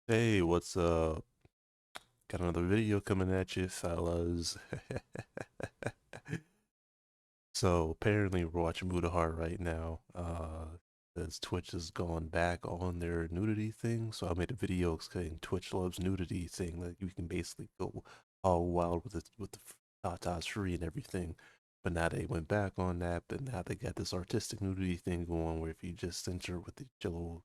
Hey, what's up? Got another video coming at you, fellas. So apparently we're watching Mutahar right now. As Twitch has gone back on their nudity thing, so I made a video saying Twitch loves nudity, saying that you can basically go all wild with the tatas free and everything. But now they went back on that, but now they got this artistic nudity thing going where if you just censor with the little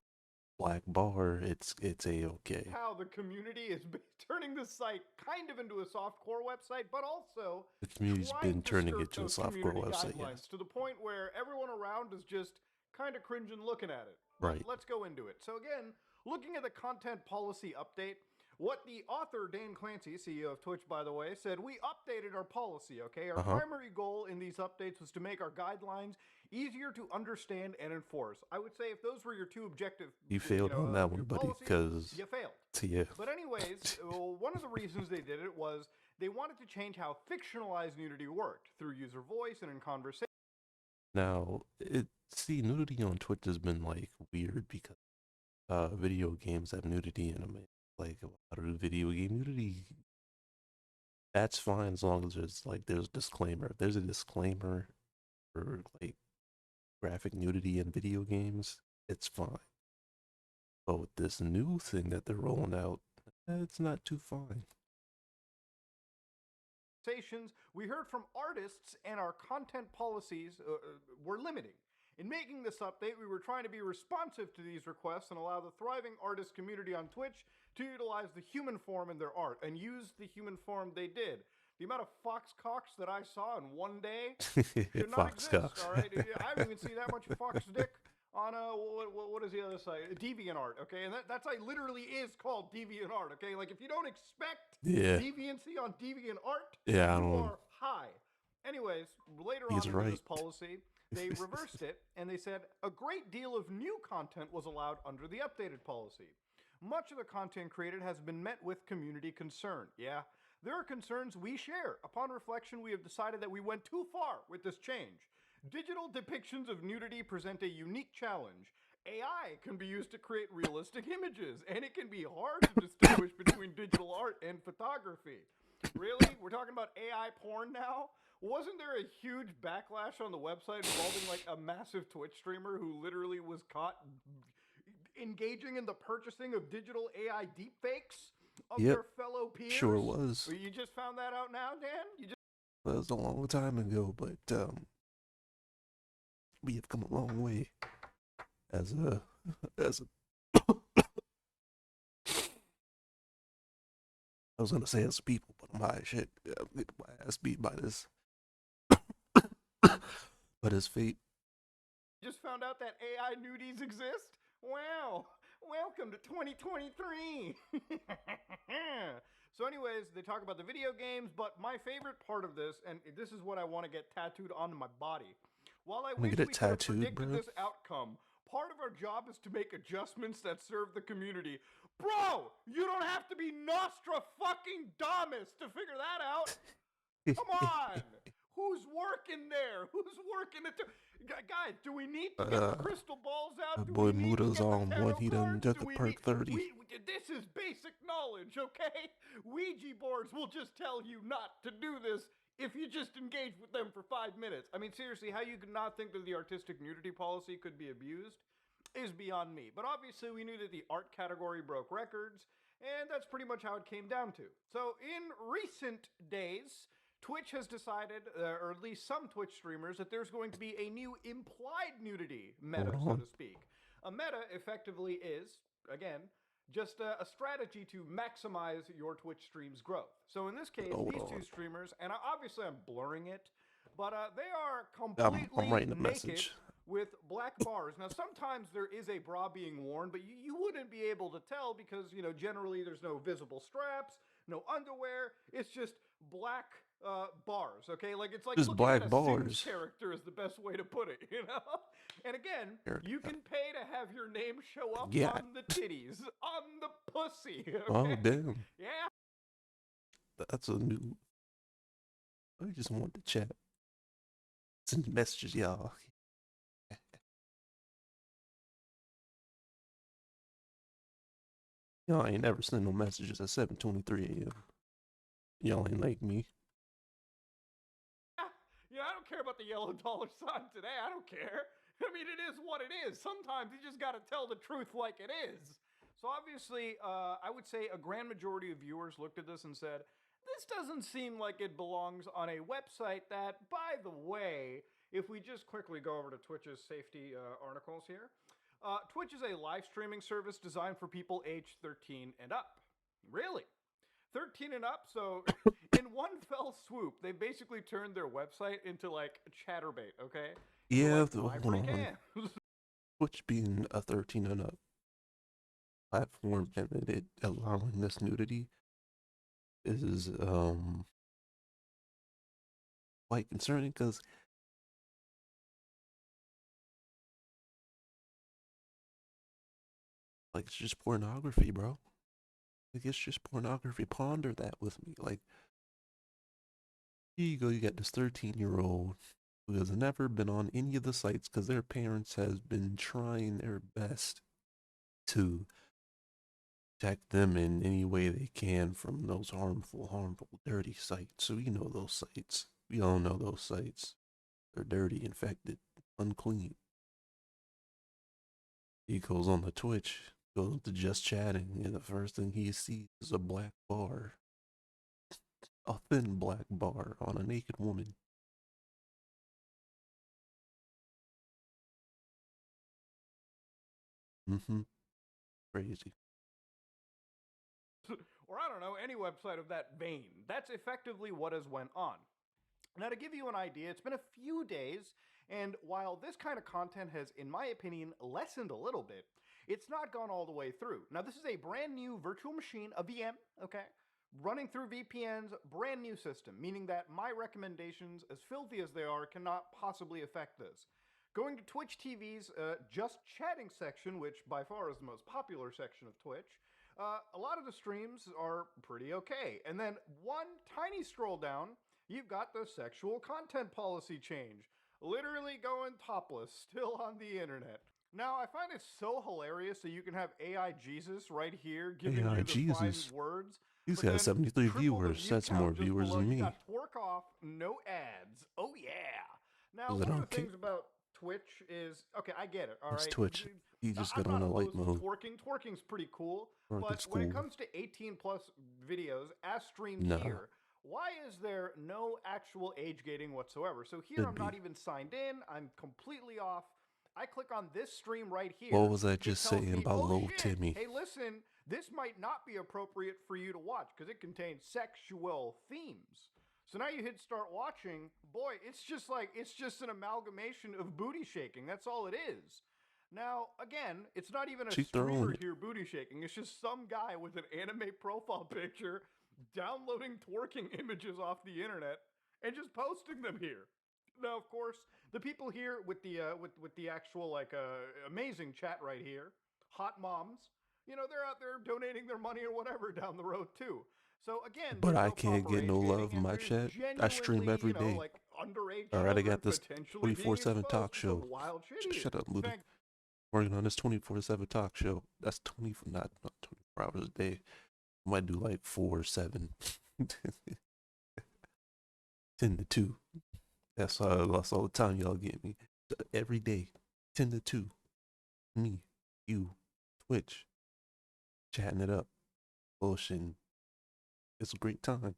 black bar, it's a-okay. How the community is turning the site kind of into a softcore website, but also The community's trying been to turning it skirt to a those softcore community website, guidelines yes. to the point where everyone around is just kind of cringing looking at it. But Right. let's go into it. So, again, looking at the content policy update, what the author, Dan Clancy, CEO of Twitch, by the way, said, we updated our policy, okay? Our Uh-huh. primary goal in these updates was to make our guidelines easier to understand and enforce. I would say if those were your two objective, You failed on that one, your buddy, policies, because you failed. yeah. But anyways, one of the reasons they did it was they wanted to change how fictionalized nudity worked through user voice and in conversation. Now, nudity on Twitch has been like weird because video games have nudity in them. Like a lot of video game nudity, that's fine as long as there's a disclaimer. If there's a disclaimer for like graphic nudity in video games, it's fine. But with this new thing that they're rolling out, it's not too fine. We heard from artists, and our content policies were limiting. In making this update, we were trying to be responsive to these requests and allow the thriving artist community on Twitch to utilize the human form in their art, and use the human form they did. The amount of fox cocks that I saw in one day should not exist. Foxcox. All right, I haven't even seen that much fox dick on what is the other site? DeviantArt. Okay, and that's like literally is called DeviantArt. Okay, like if you don't expect Yeah. deviancy on DeviantArt, Yeah, I you don't. are high. Anyways, later He's on into right. this policy, they reversed it and they said a great deal of new content was allowed under the updated policy. Much of the content created has been met with community concern. Yeah, there are concerns we share. Upon reflection, we have decided that we went too far with this change. Digital depictions of nudity present a unique challenge. AI can be used to create realistic images, and it can be hard to distinguish between digital art and photography. Really? We're talking about AI porn now? Wasn't there a huge backlash on the website involving like a massive Twitch streamer who literally was caught engaging in the purchasing of digital AI deepfakes of Yep, their fellow sure peers? was. You just found that out now, Dan? You just That was a long time ago, but we have come a long way as a as a. I was gonna say as people, but I'm high as shit. I'm getting my ass beat by this. But his fate. found out that AI nudies exist? Wow. Welcome to 2023. So, anyways, they talk about the video games, but my favorite part of this, and this is what I want to get tattooed onto my body. While I I'm gonna wish get it we could have tattooed, predicted bro. this outcome, part of our job is to make adjustments that serve the community. Bro, you don't have to be Nostra fucking Damus to figure that out. Come on! Who's working there? Who's working it? Guys, do we need to get the crystal balls My out? Do we boy need to Muda's get the on one. tarot He done cards? got Do the we need? perk 30. This is basic knowledge, okay? Ouija boards will just tell you not to do this if you just engage with them for 5 minutes. I mean, seriously, how you could not think that the artistic nudity policy could be abused is beyond me. But obviously, we knew that the art category broke records, and that's pretty much how it came down to. So, in recent days, Twitch has decided, or at least some Twitch streamers, that there's going to be a new implied nudity Hold meta, so on. to speak. A meta effectively is, again, just a strategy to maximize your Twitch stream's growth. So in this case, Hold these two on. streamers, and obviously I'm blurring it, but they are I'm completely writing a naked message. with black bars. Now, sometimes there is a bra being worn, but you wouldn't be able to tell because, generally there's no visible straps, no underwear. It's just black bars, okay? Like it's like Just looking at black a Sims bars. character is the best way to put it. And again, Here. you can pay to have your name show up Yeah. on the titties, on the pussy, Oh okay? damn. Yeah. That's a new. I just want to chat. Send messages, y'all. Y'all ain't never send no messages at 7:23 a.m. Y'all ain't like me. I don't care about the yellow dollar sign today. I don't care. I mean, it is what it is. Sometimes you just got to tell the truth like it is. So obviously, I would say a grand majority of viewers looked at this and said, this doesn't seem like it belongs on a website that, by the way, if we just quickly go over to Twitch's safety articles here, Twitch is a live streaming service designed for people aged 13 and up. Really? 13 and up? So, in one fell swoop, they basically turned their website into like Chatterbait, okay? Into Yeah, like my hold free on. cams. Twitch being a 13 and up platform and it allowing this nudity is quite concerning because like it's just pornography, bro. Like it's just pornography. Ponder that with me. Like here you go, you got this 13-year-old who has never been on any of the sites because their parents has been trying their best to protect them in any way they can from those harmful, dirty sites. So we know those sites. We all know those sites. They're dirty, infected, unclean. He goes on the Twitch, goes to just chatting, and the first thing he sees is a black bar, a thin black bar on a naked woman. Mm-hmm. Crazy. Or I don't know, any website of that vein. That's effectively what has went on. Now, to give you an idea, it's been a few days, and while this kind of content has, in my opinion, lessened a little bit, it's not gone all the way through. Now, this is a brand new virtual machine, a VM, okay, running through VPN's brand new system, meaning that my recommendations, as filthy as they are, cannot possibly affect this. Going to Twitch TV's Just Chatting section, which by far is the most popular section of Twitch, a lot of the streams are pretty okay. And then one tiny scroll down, you've got the sexual content policy change. Literally going topless, still on the internet. Now, I find it so hilarious that you can have AI Jesus right here giving Hey, you the fine Jesus. words, He's but got then 73 triple the viewers. view That's more count just viewers below. than You me. got twerk off, no ads. Oh, yeah. Now, Is it one of on the things about Twitch is okay, I get it, all It's right? Twitch. He just I'm got on not a light opposed to mode. twerking. Twerking's pretty cool. Working But when it school. comes to 18 plus videos as streamed Nah, here, why is there no actual age gating whatsoever? So here should I'm not be. even signed in, I'm completely off. I click on this stream right What here. was I It just tells saying me, about oh Low shit, Timmy? hey, listen, this might not be appropriate for you to watch because it contains sexual themes. So now you hit start watching. Boy, it's just an amalgamation of booty shaking. That's all it is. Now, again, it's not even a She throwing streamer it. here booty shaking. It's just some guy with an anime profile picture downloading twerking images off the internet and just posting them here. Now, of course, the people here with the actual amazing chat right here, hot moms, they're out there donating their money or whatever down the road too. So again, But there's I no can't proper get no age love gating, in and my there's chat. I stream genuinely, every day. like underage Alright, I children got this potentially being 24/7 exposed talk to some show. wild shit here. Shut up, Luda. Thank Working on this 24/7 talk show. That's 20, not 24 hours a day. I might do like 4 or 7. 10 to 2. That's all the time y'all get me. Every day. 10 to 2. Me. You. Twitch. Chatting it up. Bullshitting. It's a great time.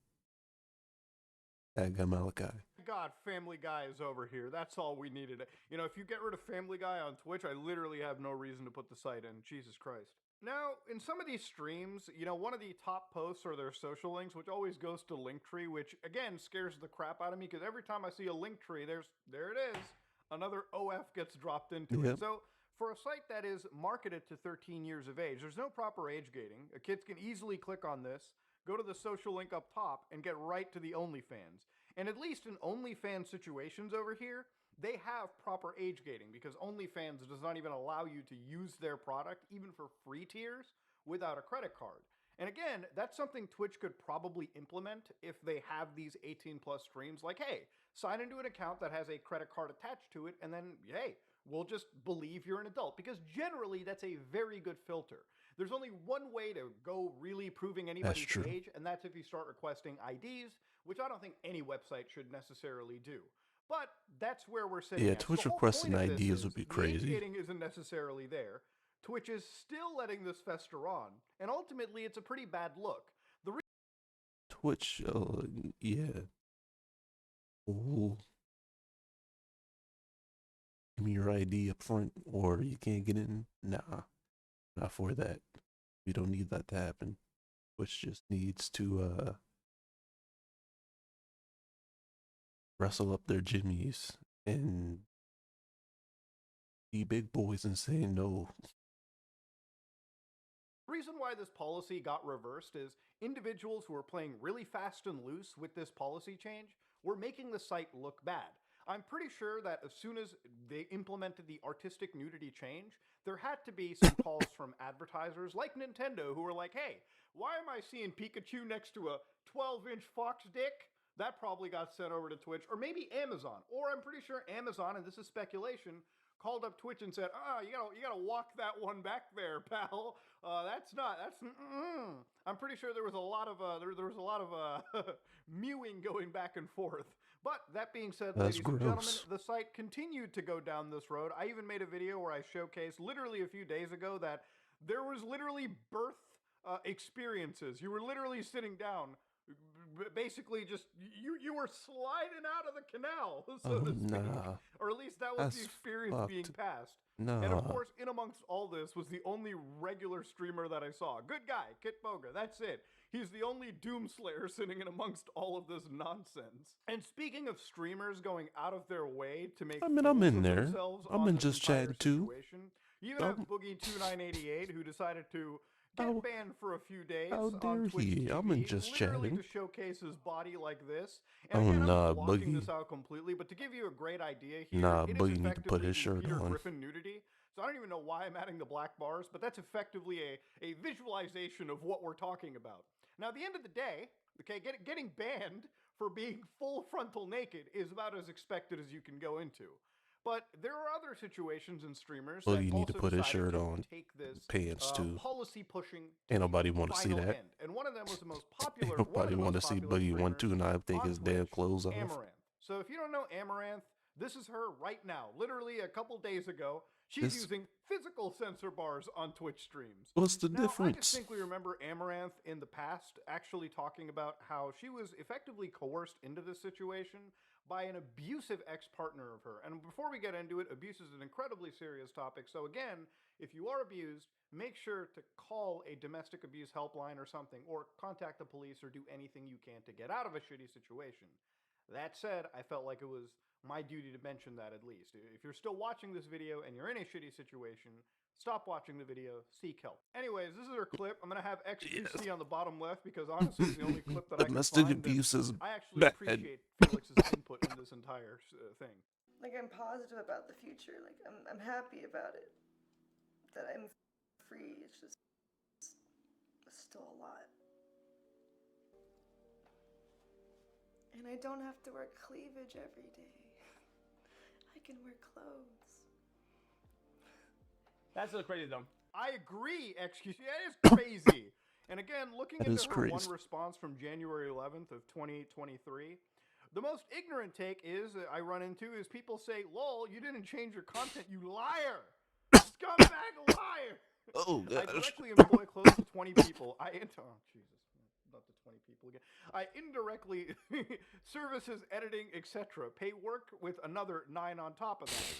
That guy Malachi. God, Family Guy is over here. That's all we needed. If you get rid of Family Guy on Twitch, I literally have no reason to put the site in. Jesus Christ. Now, in some of these streams, one of the top posts are their social links, which always goes to Linktree, which again scares the crap out of me because every time I see a Linktree, there it is. Another OF gets dropped into it. Yep. So, for a site that is marketed to 13 years of age, there's no proper age gating. Kids can easily click on this, go to the social link up top, and get right to the OnlyFans. And at least in OnlyFans situations over here, they have proper age gating because OnlyFans does not even allow you to use their product, even for free tiers, without a credit card. And again, that's something Twitch could probably implement if they have these 18 plus streams. Like, hey, sign into an account that has a credit card attached to it, and then, hey, we'll just believe you're an adult. Because generally, that's a very good filter. There's only one way to go really proving That's anybody's true. age, and that's if you start requesting IDs, which I don't think any website should necessarily do. But that's where we're sitting Yeah, at. So the Twitch whole point requesting of this ideas would is be the age crazy. gating isn't necessarily there. Twitch is still letting this fester on, and ultimately it's a pretty bad look. Twitch, yeah. Ooh, give me your ID up front, or you can't get in. Nah, not for that. We don't need that to happen. Twitch just needs to wrestle up their jimmies and be big boys and say no. The reason why this policy got reversed is individuals who are playing really fast and loose with this policy change were making the site look bad. I'm pretty sure that as soon as they implemented the artistic nudity change, there had to be some calls from advertisers like Nintendo who were like, hey, why am I seeing Pikachu next to a 12-inch fox dick? That probably got sent over to Twitch, or maybe Amazon. Or I'm pretty sure Amazon, and this is speculation, called up Twitch and said, you gotta walk that one back there, pal. I'm pretty sure there was a lot of mewing going back and forth. But that being said, That's ladies and gentlemen, gross. the site continued to go down this road. I even made a video where I showcased literally a few days ago that there was literally birth experiences. You were literally sitting down, basically just you were sliding out of the canal, so Oh to speak, nah, or at least that was the that's experience being fucked. passed. And of Nah, course, in amongst all this was the only regular streamer that I saw. Good guy, Kit Boga. That's it. He's the only Doomslayer sitting in amongst all of this nonsense. And speaking of streamers going out of their way to make I mean I'm fools in of there. themselves I'm on in this just entire chatting too. situation, you even have Um, Boogie2988 who decided to get how banned for a few days how on dare Twitch he? I'm in TV, just literally chatting. to showcase his body like this. And Oh again, I'm just nah, blocking Boogie. this out completely, but to give you a great idea here, Nah, it is Boogie need to put effectively his the shirt Peter on. Griffin nudity. So I don't even know why I'm adding the black bars, but that's effectively a visualization of what we're talking about. Now, at the end of the day, okay, getting banned for being full frontal naked is about as expected as you can go into. But there are other situations in streamers that Boogie need to also put his decided shirt to on. take this Pants too. policy pushing to Ain't the nobody want to see final that. end. And one of them was the most Ain't popular, one of nobody the want most to see popular Boogie one streamers two and I take on his damn Twitch, clothes off. Amaranth. So if you don't know Amaranth, this is her right now. Literally a couple days ago, she's This using physical censor bars on Twitch streams. what's the Now, I difference? distinctly remember Amaranth in the past actually talking about how she was effectively coerced into this situation by an abusive ex-partner of her. And before we get into it, abuse is an incredibly serious topic. So again, if you are abused, make sure to call a domestic abuse helpline or something, or contact the police or do anything you can to get out of a shitty situation. That said, I felt like it was my duty to mention that at least. If you're still watching this video and you're in a shitty situation, stop watching the video, seek help. Anyways, this is our clip. I'm going to have Yes. XQC on the bottom left because honestly it's the only clip that I can Domestic find, and abuse is I actually bad. appreciate Felix's input in this entire thing. Like, I'm positive about the future. Like, I'm happy about it. That I'm free. It's just still a lot. And I don't have to wear cleavage every day. I can wear clothes. That's so crazy, though. I agree, XQC. That is crazy. And again, looking That into is her crazy. one response from January 11th of 2023, the most ignorant take I run into is people say, "Lol, you didn't change your content, you liar, scumbag liar." Oh I gosh. directly employ close to 20 people. Oh Jesus, not the 20 people again. I indirectly services, editing, etc. Pay work with another 9 on top of that.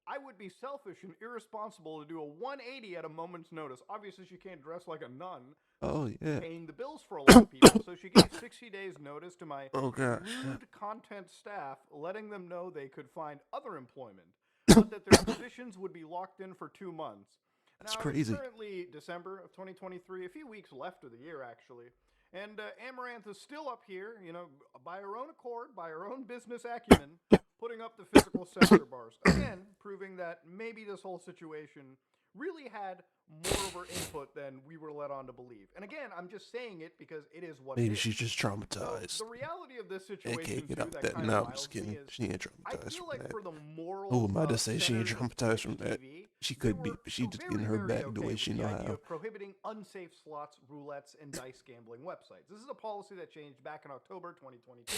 I would be selfish and irresponsible to do a 180 at a moment's notice. Obviously, she can't dress like a nun, Oh yeah. paying the bills for a lot of people. So she gave 60 days notice to my Oh gosh. rude content staff, letting them know they could find other employment, but that their positions would be locked in for 2 months. That's Now, crazy. it's currently December of 2023, a few weeks left of the year, actually. And Amaranth is still up here, you know, by her own accord, by her own business acumen, putting up the physical censor bars. Again, proving that maybe this whole situation really had more of her input than we were led on to believe. And again, I'm just saying it because it is what it Maybe is. she's just So traumatized the reality of this and can't situation get too out that that. kind of No, I'm just riles me kidding. is She ain't I traumatized feel from like that. for the Who moral am I to say she ain't centers of traumatized Twitch from that? TV, She they could be, were but she just getting very, her very bag the okay way with she the know idea how. of prohibiting unsafe slots, roulettes, and dice gambling websites. This is a policy that changed back in October 2022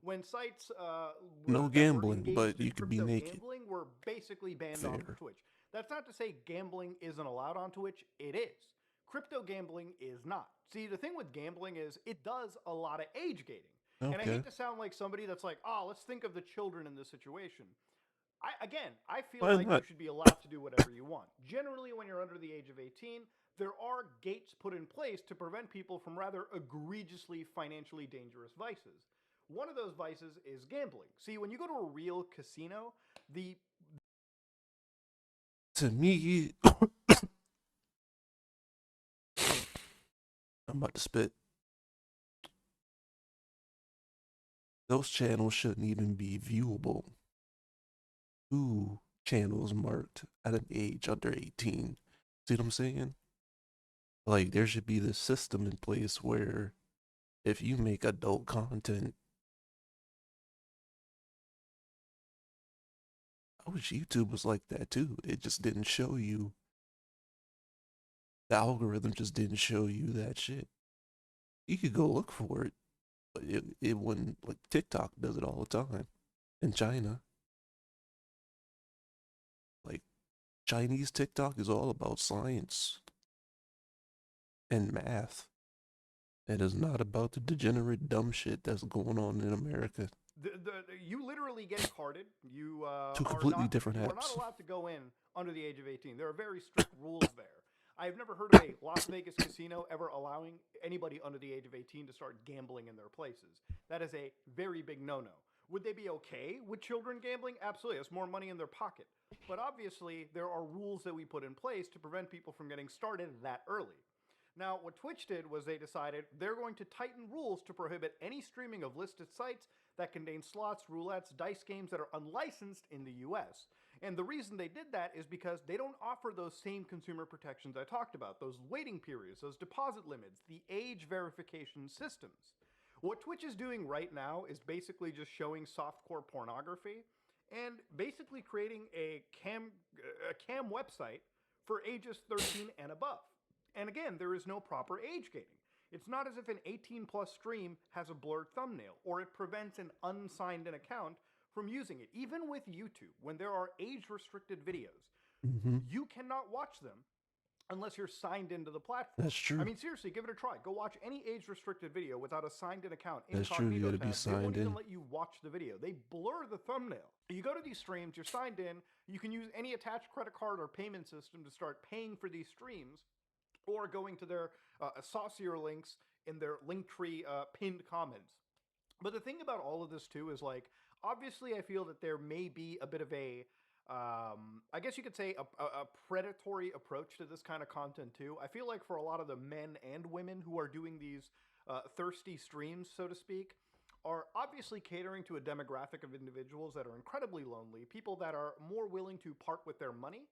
when sites No that were gambling, engaged but in you could be crypto naked. gambling were basically banned off of Fair. Twitch. That's not to say gambling isn't allowed on Twitch. It is. Crypto gambling is not. See, the thing with gambling is it does a lot of age gating. And I Okay. hate to sound like somebody that's like, oh, let's think of the children in this situation. I feel Why like you not? should be allowed to do whatever you want. Generally, when you're under the age of 18, there are gates put in place to prevent people from rather egregiously financially dangerous vices. One of those vices is gambling. See, when you go to a real casino, the To me, I'm about to spit. Those channels shouldn't even be viewable. Ooh, channels marked at an age under 18. See what I'm saying? Like, there should be this system in place where if you make adult content, I wish YouTube was like that too. It just didn't show you, the algorithm just didn't show you that shit. You could go look for it, but it wouldn't, like TikTok does it all the time. In China, like Chinese TikTok is all about science and math. It is not about the degenerate dumb shit that's going on in America. you literally get carded. Two completely different You are not apps. allowed to go in under the age of 18. There are very strict rules there. I have never heard of a Las Vegas casino ever allowing anybody under the age of 18 to start gambling in their places. That is a very big no-no. Would they be okay with children gambling? Absolutely. It's more money in their pocket. But obviously, there are rules that we put in place to prevent people from getting started that early. Now, what Twitch did was they decided they're going to tighten rules to prohibit any streaming of listed sites that contain slots, roulettes, dice games that are unlicensed in the US. And the reason they did that is because they don't offer those same consumer protections I talked about, those waiting periods, those deposit limits, the age verification systems. What Twitch is doing right now is basically just showing softcore pornography and basically creating a cam website for ages 13 and above. And again, there is no proper age gating. It's not as if an 18 plus stream has a blurred thumbnail or it prevents an unsigned in account from using it. Even with YouTube, when there are age restricted videos, Mm-hmm. you cannot watch them unless you're signed into the platform. That's I true. mean, seriously, give it a try. Go watch any age restricted video without a signed in account, That's true. You incognito gotta be tab. They won't signed even in. let you watch the video. They blur the thumbnail. You go to these streams, you're signed in, you can use any attached credit card or payment system to start paying for these streams or going to their saucier links in their Linktree pinned comments. But the thing about all of this too is like, obviously, I feel that there may be a bit of a, I guess you could say a predatory approach to this kind of content too. I feel like for a lot of the men and women who are doing these thirsty streams, so to speak, are obviously catering to a demographic of individuals that are incredibly lonely, people that are more willing to part with their money,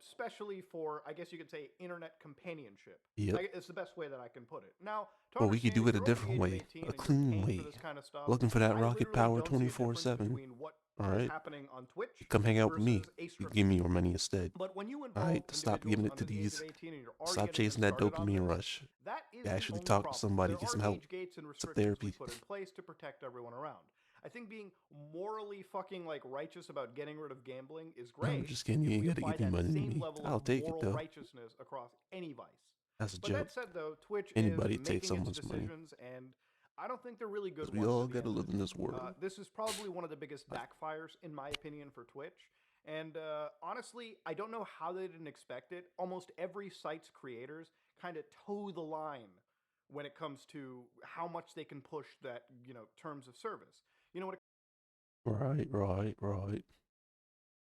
especially for, I guess you could say, internet companionship. Yep. It's the best way that I can put it. Now, to Or we could understand, do if it a you're over the different age of way, 18 a and you're clean paying for way. this kind of stuff, Looking for that I rocket literally power don't see a difference 24/7. between what All is right. happening on Twitch Come hang out with me. versus a You strip give me club. your money instead. But when you All involve right. Stop individuals giving it to under the age of these. 18 and you're already Stop getting them chasing that started on dopamine this, rush. that is the Actually only talk to problem. somebody, There get are some help. age gates and Some restrictions we therapy. put in place to protect everyone around. I think being morally fucking like righteous about getting rid of gambling is I'm great just kidding. You if ain't we gotta apply give me that money to same me. level of I'll take it moral though. righteousness across any vice. That's a But that joke. said, though, Twitch is Anybody take making its someone's money. decisions, and I don't think they're really good Because we ones all in the gotta end of live the in day. this world. This is probably one of the biggest backfires, in my opinion, for Twitch. And honestly, I don't know how they didn't expect it. Almost every site's creators kind of toe the line when it comes to how much they can push that, terms of service. When it Right.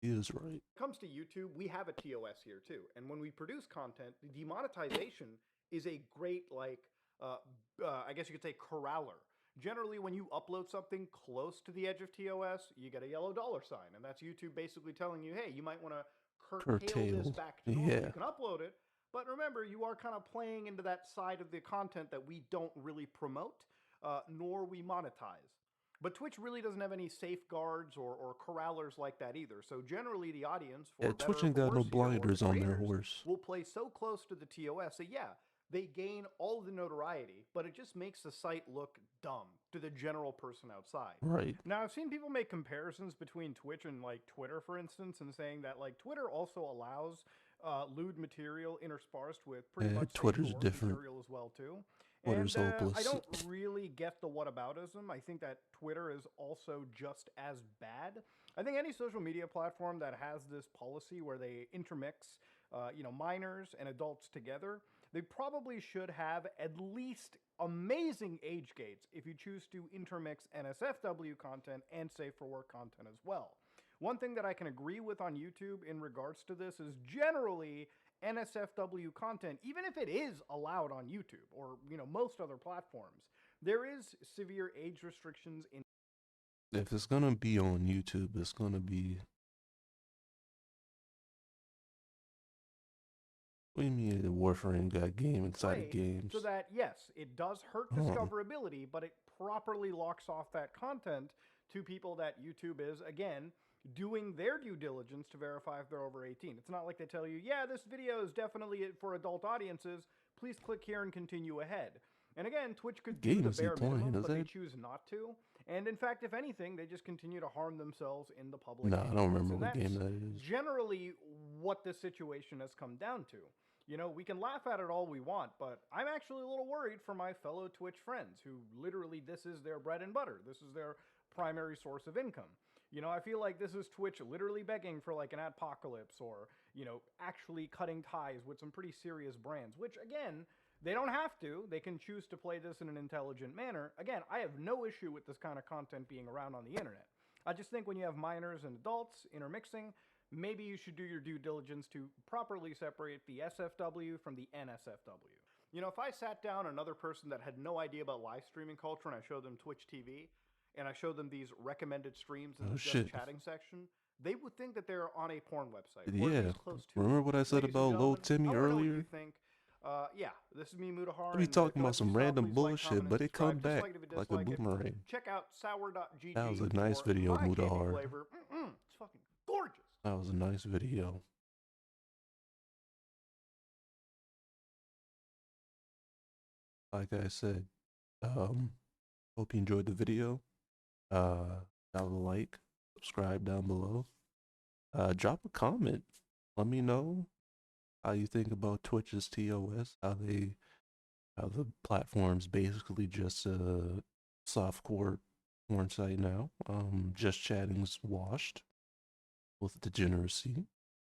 He is right. comes to YouTube, we have a TOS here too. And when we produce content, the demonetization is a great, I guess you could say, corraller. Generally, when you upload something close to the edge of TOS, you get a yellow dollar sign. And that's YouTube basically telling you, hey, you might want to curtail this Curtailed. back to normal. Yeah. You can upload it, but remember, you are kind of playing into that side of the content that we don't really promote, nor we monetize. But Twitch really doesn't have any safeguards or corrallers like that either. So generally, the audience, Yeah, for better Twitch or ain't for got no worse here, or the blinders on their creators, horse. will play so close to the TOS that, yeah, they gain all the notoriety, but it just makes the site look dumb to the general person outside. Right. Now, I've seen people make comparisons between Twitch and like Twitter, for instance, and saying that like Twitter also allows lewd material interspersed with pretty much Twitter's safe different. material as well too. Twitter's And I hopeless. don't really get the whataboutism. I think that Twitter is also just as bad. I think any social media platform that has this policy where they intermix, minors and adults together, they probably should have at least amazing age gates if you choose to intermix NSFW content and safe for work content as well. One thing that I can agree with on YouTube in regards to this is generally NSFW content, even if it is allowed on YouTube or most other platforms, there is severe age restrictions in. If it's gonna be on YouTube, it's gonna be. What do you mean the Warframe got game inside of games? So that, yes, it does hurt discoverability, but it properly locks off that content to people that YouTube is, again, doing their due diligence to verify if they're over 18. It's not like they tell you, yeah, this video is definitely for adult audiences. Please click here and continue ahead. And again, Twitch could do the bare minimum, but they choose not to. And in fact, if anything, they just continue to harm themselves in the public. No, I don't remember what game that is. Generally, what this situation has come down to. We can laugh at it all we want, but I'm actually a little worried for my fellow Twitch friends who literally this is their bread and butter. This is their primary source of income. I feel like this is Twitch literally begging for like an adpocalypse or, actually cutting ties with some pretty serious brands, which again, they don't have to. They can choose to play this in an intelligent manner. Again, I have no issue with this kind of content being around on the internet. I just think when you have minors and adults intermixing, maybe you should do your due diligence to properly separate the SFW from the NSFW. If I sat down another person that had no idea about live streaming culture and I showed them Twitch TV and I showed them these recommended streams in the just chatting section, they would think that they're on a porn website. Yeah. Remember what I said about Lil Timmy earlier? What you think. Yeah, this is me, Mutahar. I be talking about some random bullshit, but it come back like a boomerang. Check out sour.gg. That was a nice video, Mutahar. It's fucking gorgeous. That was a nice video. Like I said, hope you enjoyed the video. Drop a like, subscribe down below. Drop a comment. Let me know how you think about Twitch's TOS. How the platform's basically just a softcore porn site now. Just chatting's washed with degeneracy,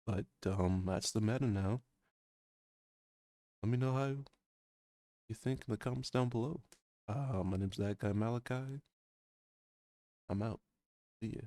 but that's the meta now. Let me know how you think in the comments down below. My name's that guy Malachi. I'm out. See ya.